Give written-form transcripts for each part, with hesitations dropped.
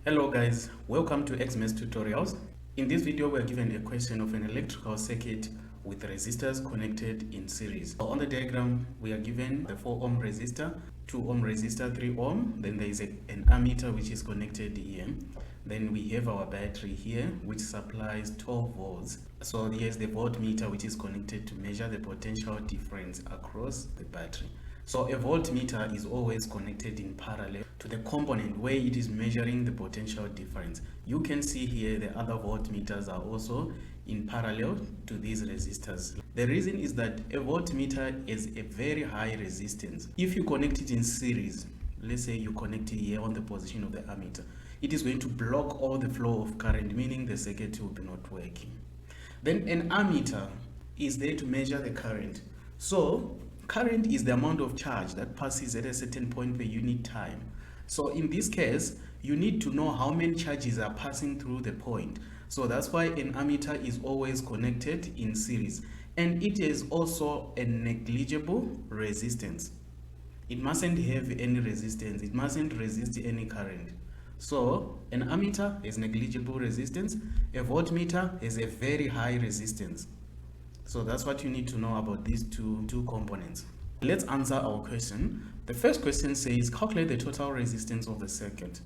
Hello guys, welcome to XMS tutorials. In this video we are given a question of an electrical circuit with resistors connected in series. So on the diagram we are given the 4 ohm resistor, 2 ohm resistor, 3 ohm, then there is an ammeter which is connected here. Then we have our battery here which supplies 12 volts. So here's the voltmeter which is connected to measure the potential difference across the battery. So a voltmeter is always connected in parallel to the component where it is measuring the potential difference. You can see here the other voltmeters are also in parallel to these resistors. The reason is that a voltmeter is a very high resistance. If you connect it in series, let's say you connect it here on the position of the ammeter, it is going to block all the flow of current, meaning the circuit will be not working. Then an ammeter is there to measure the current. So current is the amount of charge that passes at a certain point per unit time. So in this case, you need to know how many charges are passing through the point. So that's why an ammeter is always connected in series. And it is also a negligible resistance. It mustn't have any resistance. It mustn't resist any current. So an ammeter is negligible resistance. A voltmeter is a very high resistance. So that's what you need to know about these two components. Let's answer our question. The first question says calculate the total resistance of the circuit.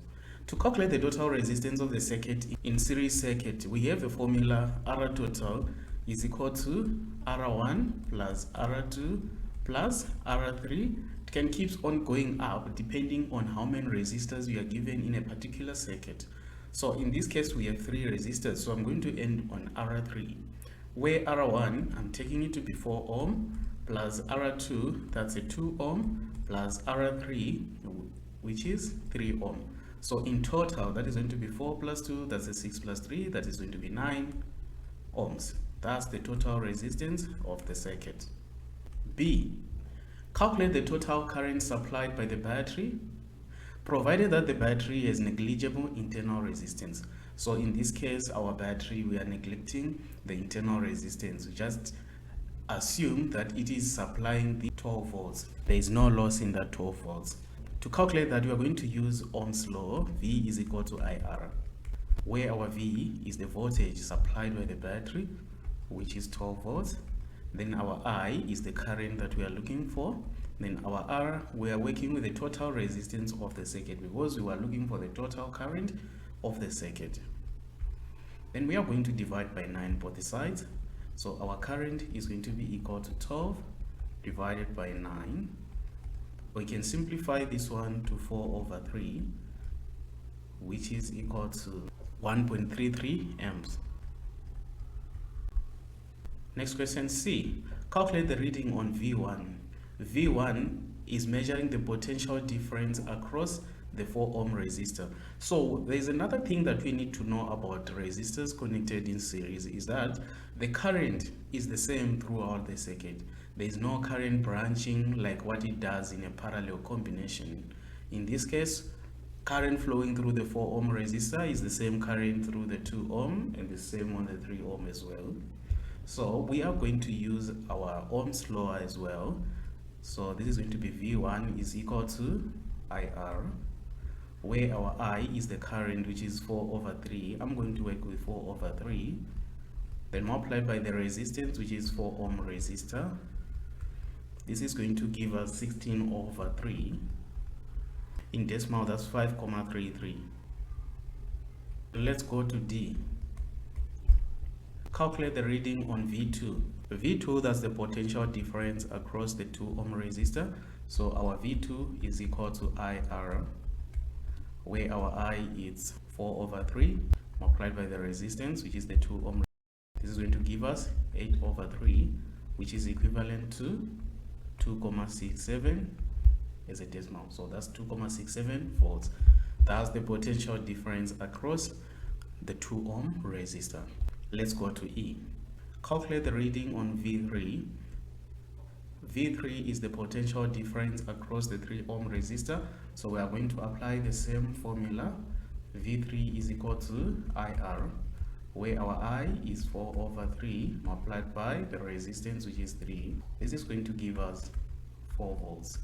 To calculate the total resistance of the circuit in series circuit, we have a formula R total is equal to R1 plus R2 plus R3. It can keep on going up depending on how many resistors you are given in a particular circuit. So in this case we have 3 resistors, so I'm going to end on R3, where R1 I'm taking it to be 4 ohm plus R2, that's a 2 ohm, plus R3 which is 3 ohm. So in total that is going to be 4 plus 2, that's a 6 plus 3, that is going to be 9 ohms. That's the total resistance of the circuit. B. Calculate the total current supplied by the battery, provided that the battery has negligible internal resistance. So in this case, our battery, we are neglecting the internal resistance. We just assume that it is supplying the 12 volts. There is no loss in that 12 volts. To calculate that, we are going to use Ohm's law. V is equal to IR, where our V is the voltage supplied by the battery, which is 12 volts. Then our I is the current that we are looking for. Then our R, we are working with the total resistance of the circuit because we are looking for the total current of the circuit. Then we are going to divide by 9 both sides. So our current is going to be equal to 12 divided by 9. We can simplify this one to 4 over 3, which is equal to 1.33 amps. Next question, C. Calculate the reading on V1. V1 is measuring the potential difference across the 4 ohm resistor. So there is another thing that we need to know about resistors connected in series is that the current is the same throughout the circuit. There is no current branching like what it does in a parallel combination. In this case, current flowing through the 4 ohm resistor is the same current through the 2 ohm and the same on the 3 ohm as well. So we are going to use our Ohm's law as well. So this is going to be V1 is equal to IR, where our I is the current, which is 4 over 3. I'm going to work with 4 over 3. Then multiplied by the resistance, which is 4 ohm resistor. This is going to give us 16 over 3. In decimal, that's 5,33. Let's go to D. Calculate the reading on V2. V2, that's the potential difference across the 2 ohm resistor. So our V2 is equal to IR, where our I is 4 over 3 multiplied by the resistance, which is the 2 ohm. This is going to give us 8 over 3, which is equivalent to 2,67 as a decimal. So that's 2,67 volts. That's the potential difference across the 2 ohm resistor. Let's go to E. Calculate the reading on V3. V3 is the potential difference across the 3 ohm resistor. So we are going to apply the same formula. V3 is equal to IR, where our I is 4 over 3 multiplied by the resistance, which is 3. This is going to give us 4 volts.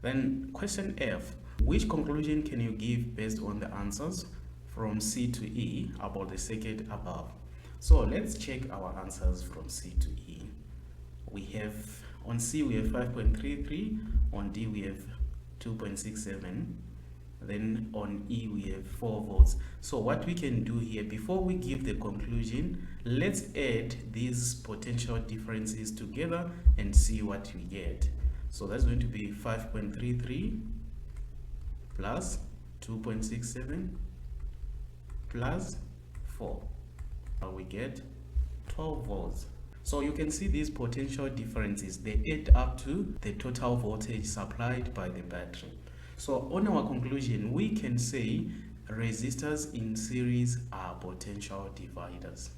Then question F. Which conclusion can you give based on the answers from C to E about the circuit above? So let's check our answers from C to E. We have, on C we have 5.33, on D we have 2.67, then on E we have 4 volts. So what we can do here, before we give the conclusion, let's add these potential differences together and see what we get. So that's going to be 5.33 plus 2.67 plus 4. We get 12 volts. So you can see these potential differences, they add up to the total voltage supplied by the battery. So on our conclusion, we can say resistors in series are potential dividers.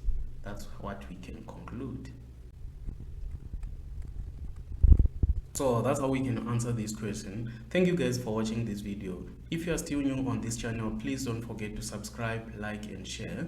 That's what we can conclude. So that's how we can answer this question. Thank you guys for watching this video. If you are still new on this channel, please don't forget to subscribe, like and share.